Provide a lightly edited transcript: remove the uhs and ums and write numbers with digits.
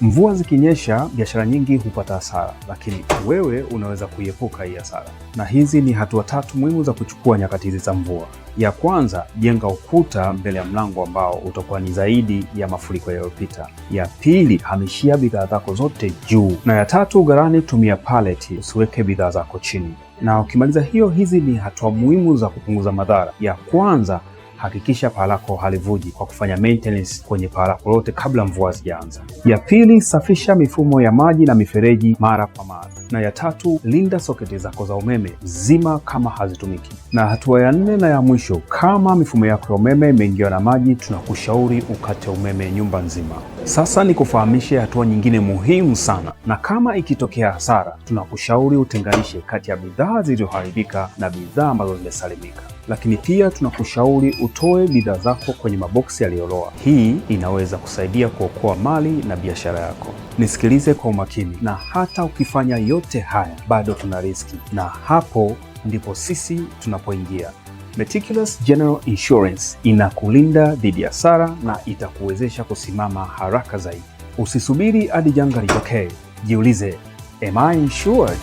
Mvua zikinyesha, biashara nyingi hupata hasara, lakini wewe unaweza kuiepuka hii hasara. Na hizi ni hatua 3 muhimu za kuchukua nyakati hizi za mvua. Ya kwanza, jenga ukuta mbele ya mlango ambao utakuwa ni zaidi ya mafuriko yaliyopita. Ya pili, hamishia bidhaa zako zote juu. Na ya tatu, ghalani tumia paleti, usiweke bidhaa zako chini. Na ukimaliza hiyo, hizi ni hatua muhimu za kupunguza madhara. Ya kwanza, hakikisha paa lako halivuji kwa kufanya maintenance kwenye paa lako lote kabla mvua zijaanza. Ya pili, safisha mifumo ya maji na mifereji mara kwa mara. Na ya tatu, linda soketi zako za umeme, zima kama hazitumiki. Na hatua ya 4 na ya mwisho, kama mifumo yako ya umeme imeingiwa na maji, tunakushauri ukate umeme nyumba nzima. Sasa nikufahamishe hatua nyingine muhimu sana, na kama ikitokea hasara, tunakushauri utenganishe kati ya bidhaa zilizoharibika na bidhaa ambazo zimesalimika. Lakini pia tunakushauri utoe bidhaa zako kwenye maboksi yaliyoloa. Hii inaweza kusaidia kuokoa mali na biashara yako. Nisikilize kwa umakini, na hata ukifanya yote haya bado tuna riski, na hapo ndipo sisi tunapoingia. Meticulous General Insurance inakulinda dhidi ya hasara na itakuwezesha kusimama haraka zaidi. Usisubiri hadi janga litokee. Jiulize, am I insured?